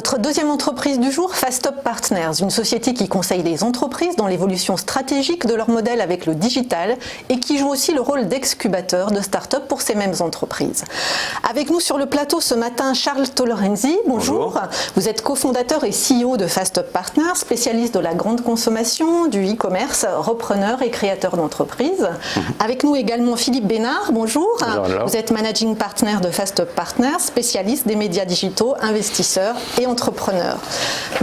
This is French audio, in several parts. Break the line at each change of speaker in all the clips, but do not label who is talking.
Notre deuxième entreprise du jour, FastUp Partners, une société qui conseille les entreprises dans l'évolution stratégique de leur modèle avec le digital et qui joue aussi le rôle d'excubateur de start-up pour ces mêmes entreprises. Avec nous sur le plateau ce matin, Charles Tolorenzi, bonjour. Vous êtes cofondateur et CEO de FastUp Partners, spécialiste de la grande consommation, du e-commerce, repreneur et créateur d'entreprises. Avec nous également Philippe Bénard, bonjour. Vous êtes managing partner de FastUp Partners, spécialiste des médias digitaux, investisseur et entrepreneur.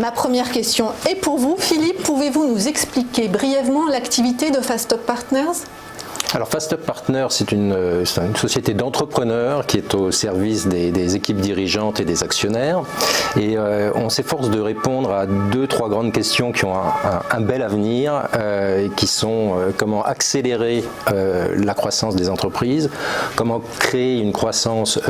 Ma première question est pour vous. Philippe, pouvez-vous nous expliquer brièvement l'activité de FastUp Partners ?
Alors FastUp Partners, c'est une société d'entrepreneurs qui est au service des équipes dirigeantes et des actionnaires. Et on s'efforce de répondre à 2-3 grandes questions qui ont un bel avenir, qui sont comment accélérer la croissance des entreprises, comment créer une croissance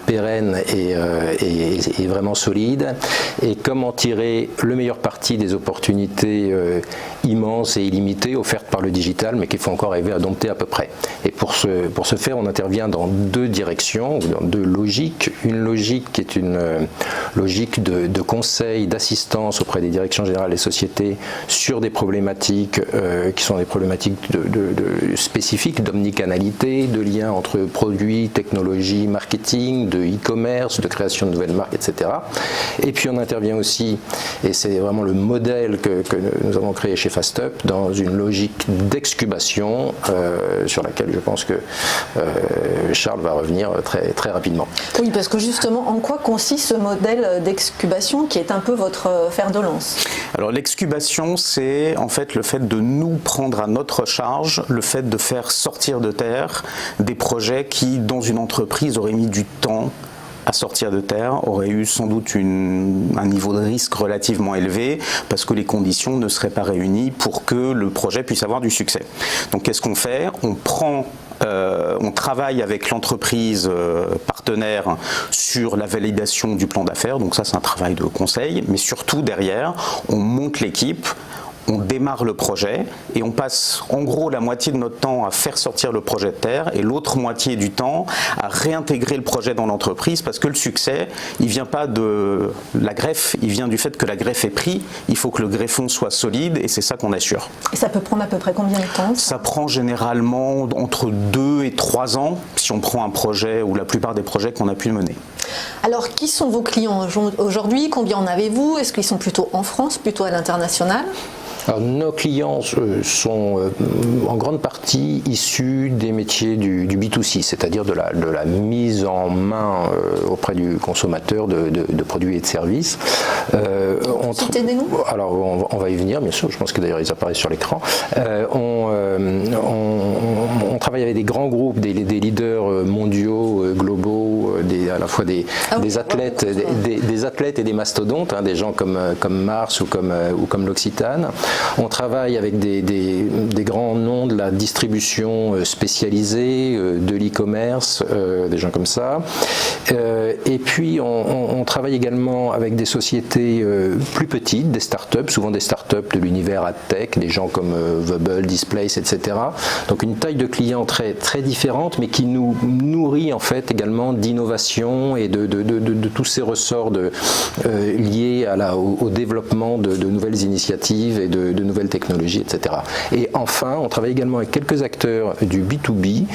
pérenne et vraiment solide, et comment tirer le meilleur parti des opportunités immenses et illimitées offertes par le digital, mais qu'il faut encore arriver à dompter à peu près. Et pour ce faire, on intervient dans 2 directions, dans 2 logiques. Une logique qui est une logique de conseil, d'assistance auprès des directions générales des sociétés sur des problématiques qui sont des problématiques spécifiques d'omnicanalité, de lien entre produits, technologies, marketing, de e-commerce, de création de nouvelles marques, etc. Et puis on intervient aussi, et c'est vraiment le modèle que nous avons créé chez FastUp, dans une logique d'excubation sur laquelle je pense que Charles va revenir très, très rapidement.
Oui, parce que justement, en quoi consiste ce modèle d'excubation qui est un peu votre fer de lance ?
Alors l'excubation, c'est en fait le fait de nous prendre à notre charge, le fait de faire sortir de terre des projets qui, dans une entreprise, auraient mis du temps à sortir de terre, aurait eu sans doute un niveau de risque relativement élevé parce que les conditions ne seraient pas réunies pour que le projet puisse avoir du succès. Donc qu'est-ce qu'on fait ? On travaille avec l'entreprise partenaire sur la validation du plan d'affaires, donc ça c'est un travail de conseil, mais surtout derrière, on monte l'équipe, on démarre le projet et on passe en gros la moitié de notre temps à faire sortir le projet de terre et l'autre moitié du temps à réintégrer le projet dans l'entreprise parce que le succès, il ne vient pas de la greffe, il vient du fait que la greffe est prise, il faut que le greffon soit solide et c'est ça qu'on assure.
Et ça peut prendre à peu près combien de temps ?
Ça prend généralement entre 2 et 3 ans si on prend un projet ou la plupart des projets qu'on a pu mener.
Alors, qui sont vos clients aujourd'hui ? Combien en avez-vous ? Est-ce qu'ils sont plutôt en France, plutôt à l'international ?
Alors, nos clients sont en grande partie issus des métiers du B2C, c'est-à-dire de la mise en main auprès du consommateur de produits et de services.
Citez des noms ?
Alors, on va y venir, bien sûr, je pense que d'ailleurs ils apparaissent sur l'écran. On travaille avec des grands groupes, des leaders mondiaux, globaux, à la fois des athlètes, des athlètes et des mastodontes, des gens comme Mars ou comme l'Occitane. On travaille avec des grands noms de la distribution spécialisée, de l'e-commerce, des gens comme ça. Et puis on travaille également avec des sociétés plus petites, des startups, souvent des startups de l'univers AdTech, des gens comme Vubble, Displace, etc. Donc une taille de clients très, très différente, mais qui nous nourrit en fait également d'innovation et de tous ces ressorts liés au développement de nouvelles initiatives et de nouvelles technologies, etc. Et enfin, on travaille également avec quelques acteurs du B2B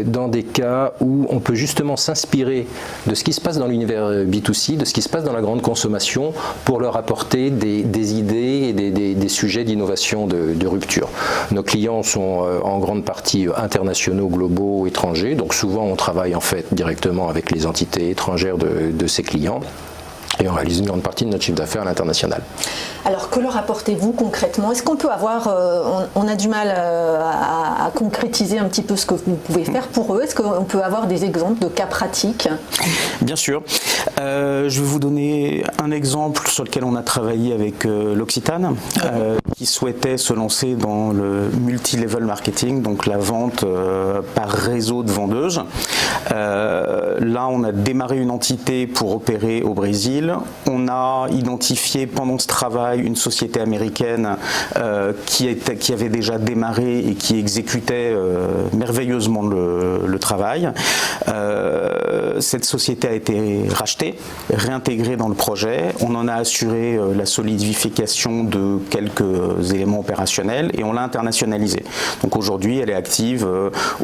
dans des cas où on peut justement s'inspirer de ce qui se passe dans l'univers B2C, de ce qui se passe dans la grande consommation pour leur apporter des idées et des sujets d'innovation de rupture. Nos clients sont en grande partie internationaux, globaux, étrangers, donc souvent on travaille en fait directement avec les entités étrangères de ces clients. Et on réalise une grande partie de notre chiffre d'affaires à l'international.
Alors, que leur apportez-vous concrètement ? Est-ce qu'on peut avoir, on a du mal à concrétiser un petit peu ce que vous pouvez faire pour eux ? Est-ce qu'on peut avoir des exemples de cas pratiques ?
Bien sûr. Je vais vous donner un exemple sur lequel on a travaillé avec l'Occitane, qui souhaitaient se lancer dans le multi-level marketing, donc la vente par réseau de vendeuses. Là, on a démarré une entité pour opérer au Brésil. On a identifié pendant ce travail une société américaine qui avait déjà démarré et qui exécutait merveilleusement le travail. Cette société a été rachetée, réintégrée dans le projet. On en a assuré la solidification de quelques éléments opérationnels et on l'a internationalisée. Donc aujourd'hui, elle est active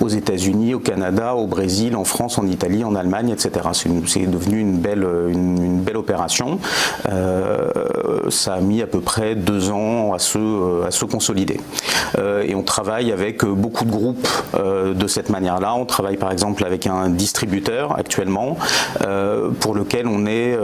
aux États-Unis, au Canada, au Brésil, en France, en Italie, en Allemagne, etc. C'est devenu une belle opération. Ça a mis à peu près 2 ans à se consolider. Et on travaille avec beaucoup de groupes de cette manière-là. On travaille par exemple avec un distributeur actuellement pour lequel on est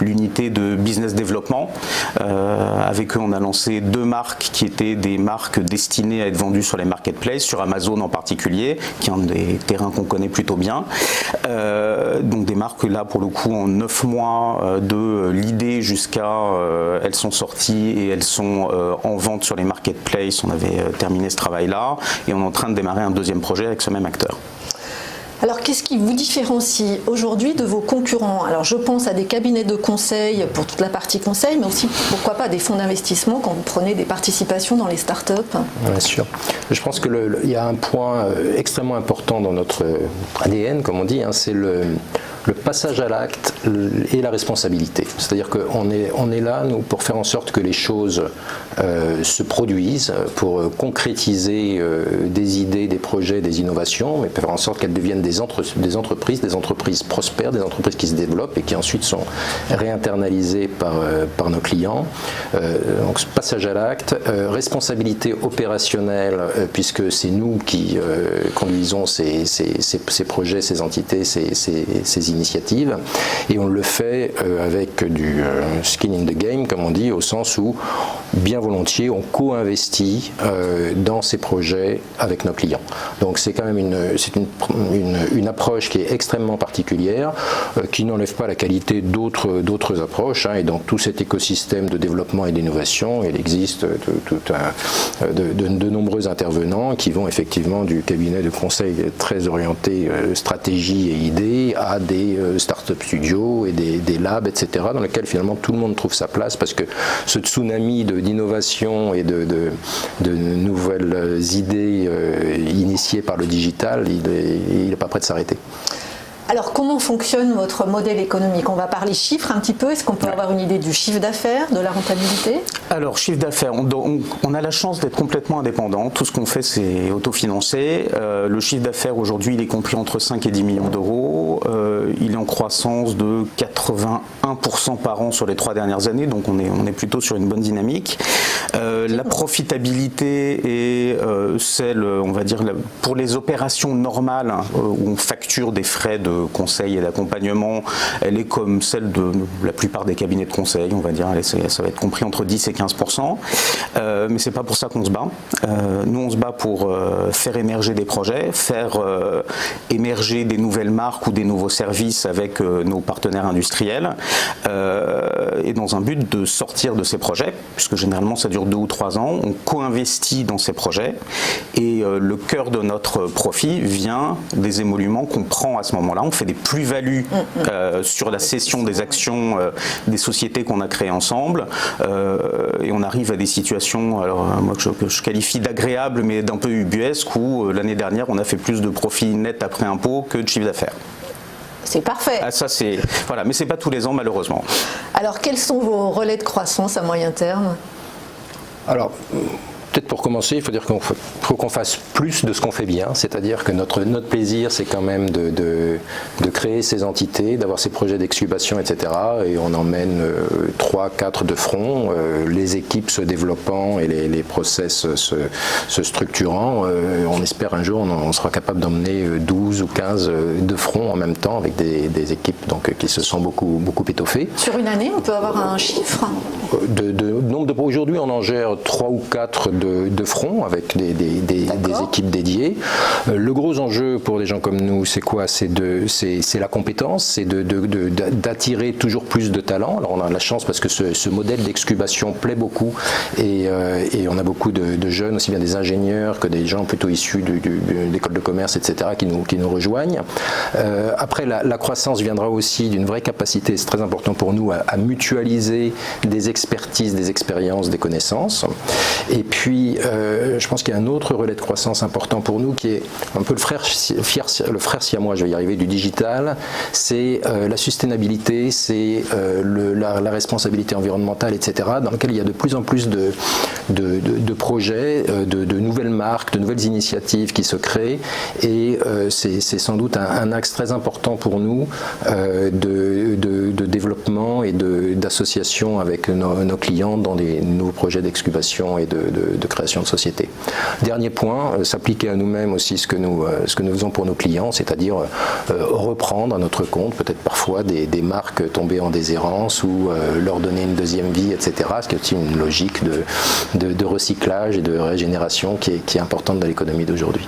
l'unité de business développement. Avec eux, on a lancé 2 marques qui étaient des marques destinées à être vendues sur les marketplaces, sur Amazon en particulier, qui est un des terrains qu'on connaît plutôt bien. Donc des marques là pour le coup en 9 mois de l'idée jusqu'à elles sont sorties et elles sont en vente sur les marketplaces. On avait terminé ce travail-là et on est en train de démarrer un 2e projet avec ce même acteur.
Alors, qu'est-ce qui vous différencie aujourd'hui de vos concurrents? Alors, je pense à des cabinets de conseil pour toute la partie conseil, mais aussi, pourquoi pas, des fonds d'investissement quand vous prenez des participations dans les startups.
Bien sûr. Je pense qu'il y a un point extrêmement important dans notre ADN, comme on dit, hein, c'est le passage à l'acte et la responsabilité. C'est-à-dire qu'on est là, nous, pour faire en sorte que les choses se produisent, pour concrétiser des idées, des projets, des innovations, mais pour faire en sorte qu'elles deviennent des entreprises prospères, des entreprises qui se développent et qui ensuite sont réinternalisées par nos clients. Donc ce passage à l'acte, responsabilité opérationnelle, puisque c'est nous qui conduisons ces projets, ces entités, ces initiatives, et on le fait avec du skin in the game, comme on dit, au sens où bien volontiers on co-investit dans ces projets avec nos clients. Donc c'est quand même une approche qui est extrêmement particulière, qui n'enlève pas la qualité d'autres approches, hein, et dans tout cet écosystème de développement et d'innovation, il existe de nombreux intervenants qui vont effectivement du cabinet de conseil très orienté stratégie et idées à des start-up studios et des labs, etc., dans lesquels finalement tout le monde trouve sa place, parce que ce tsunami d'innovation et de nouvelles idées initiées par le digital, il n'est pas prêt de s'arrêter.
Alors, comment fonctionne votre modèle économique? On va parler chiffres un petit peu. Est-ce qu'on peut avoir une idée du chiffre d'affaires, de la rentabilité?
Alors, chiffre d'affaires, on a la chance d'être complètement indépendant. Tout ce qu'on fait, c'est autofinancé. Le chiffre d'affaires, aujourd'hui, il est compris entre 5 et 10 millions d'euros. Il est en croissance de 81% par an sur les 3 dernières années. Donc, on est plutôt sur une bonne dynamique. La profitabilité est celle, on va dire, pour les opérations normales, hein, où on facture des frais de conseil et d'accompagnement, elle est comme celle de la plupart des cabinets de conseil, on va dire, ça va être compris entre 10 et 15%, mais c'est pas pour ça qu'on se bat. Nous, on se bat pour faire émerger des projets, faire émerger des nouvelles marques ou des nouveaux services avec nos partenaires industriels, et dans un but de sortir de ces projets, puisque généralement ça dure 2 ou 3 ans, on co-investit dans ces projets, et le cœur de notre profit vient des émoluments qu'on prend à ce moment-là. On fait des plus-values sur la cession des actions des sociétés qu'on a créées ensemble, et on arrive à des situations, alors moi que je qualifie d'agréables mais d'un peu ubuesques, où l'année dernière on a fait plus de profit net après impôt que de chiffre d'affaires.
C'est parfait.
Ah, ça c'est voilà, mais c'est pas tous les ans malheureusement.
Alors, quels sont vos relais de croissance à moyen terme?
Alors, peut-être pour commencer, il faut dire qu'on fasse plus de ce qu'on fait bien, c'est-à-dire que notre plaisir, c'est quand même de créer ces entités, d'avoir ces projets d'excubation, etc. Et on emmène 3-4 de front, les équipes se développant et les process se structurant. On espère un jour, on sera capable d'emmener 12 ou 15 de front en même temps avec des équipes donc, qui se sont beaucoup étoffées.
Sur une année, on peut avoir un chiffre?
Aujourd'hui, on en gère 3 ou 4 de de front avec des équipes dédiées. Le gros enjeu pour des gens comme nous, c'est quoi? C'est la compétence, c'est d'attirer toujours plus de talents. Alors on a la chance parce que ce modèle d'excubation plaît beaucoup et on a beaucoup de jeunes, aussi bien des ingénieurs que des gens plutôt issus d'écoles de commerce, etc., qui nous rejoignent. Après, la croissance viendra aussi d'une vraie capacité, c'est très important pour nous, à mutualiser des expertises, des expériences, des connaissances. Et puis, je pense qu'il y a un autre relais de croissance important pour nous qui est un peu le frère siamois, je vais y arriver, du digital. C'est la sustainabilité, c'est la responsabilité environnementale, etc., dans lequel il y a de plus en plus de projets, de nouvelles marques, de nouvelles initiatives qui se créent. Et c'est sans doute un axe très important pour nous de développement et d'association avec nos clients dans des nouveaux projets d'excubation et de création de sociétés. Dernier point, s'appliquer à nous-mêmes aussi ce que nous faisons pour nos clients, c'est-à-dire reprendre à notre compte peut-être parfois des marques tombées en déshérence ou leur donner une deuxième vie, etc. Ce qui est aussi une logique de recyclage et de régénération qui est importante dans l'économie d'aujourd'hui.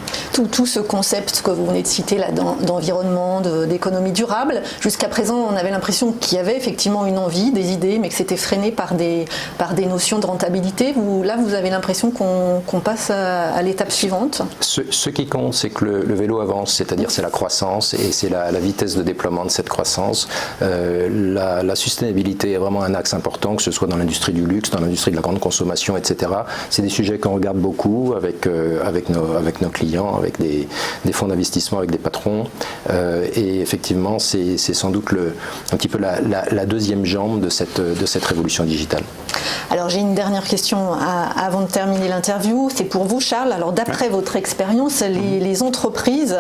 Tout ce concept que vous venez de citer là, d'environnement, d'économie durable, jusqu'à présent on avait l'impression qu'il y avait effectivement une envie, des idées, mais que c'était freiné par des notions de rentabilité. Là vous avez l'impression qu'on passe à l'étape suivante?
Ce qui compte, c'est que le vélo avance, c'est-à-dire c'est la croissance et c'est la vitesse de déploiement de cette croissance. La sustainabilité est vraiment un axe important, que ce soit dans l'industrie du luxe, dans l'industrie de la grande consommation, etc. C'est des sujets qu'on regarde beaucoup avec nos clients, avec des fonds d'investissement, avec des patrons. Et effectivement, c'est sans doute un petit peu la deuxième jambe de cette révolution digitale.
Alors j'ai une dernière question avant de terminer l'interview. C'est pour vous, Charles. Alors d'après votre expérience, les entreprises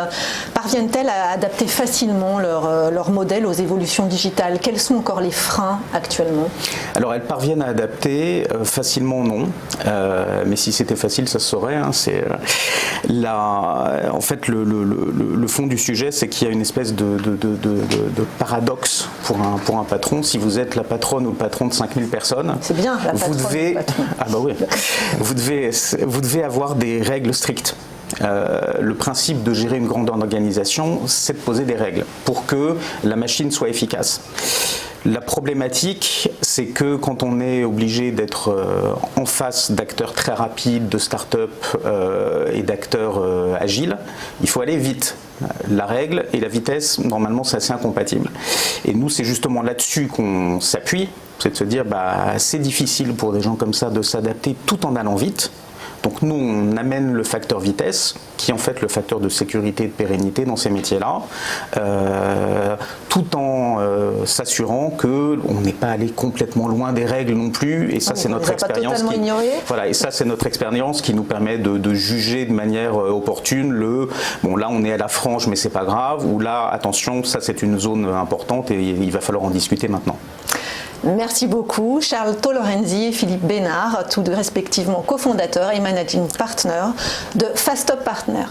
parviennent-elles à adapter facilement leur modèle aux évolutions digitales? Quels sont encore les freins actuellement?
Alors elles parviennent à adapter facilement, non. Mais si c'était facile, ça se saurait. Hein. En fait, le fond du sujet, c'est qu'il y a une espèce de paradoxe pour un patron. Si vous êtes la patronne ou le patron de 5000 personnes,
c'est bien, la patronne,
vous devez avoir des règles strictes. Le principe de gérer une grande organisation, c'est de poser des règles pour que la machine soit efficace. La problématique, c'est que quand on est obligé d'être en face d'acteurs très rapides, de start-up et d'acteurs agiles, il faut aller vite. La règle et la vitesse, normalement, c'est assez incompatible. Et nous, c'est justement là-dessus qu'on s'appuie, c'est de se dire, c'est difficile pour des gens comme ça de s'adapter tout en allant vite. Donc nous, on amène le facteur vitesse, qui est en fait le facteur de sécurité et de pérennité dans ces métiers-là, tout en s'assurant qu'on n'est pas allé complètement loin des règles non plus. Et ça, c'est notre expérience. Et ça, c'est notre expérience qui nous permet de juger de manière opportune là, on est à la frange, mais c'est pas grave. Ou là, attention, ça, c'est une zone importante et il va falloir en discuter maintenant.
Merci beaucoup, Charles Tolorenzi et Philippe Bénard, tous deux respectivement cofondateurs et managing partners de FastUp Partners.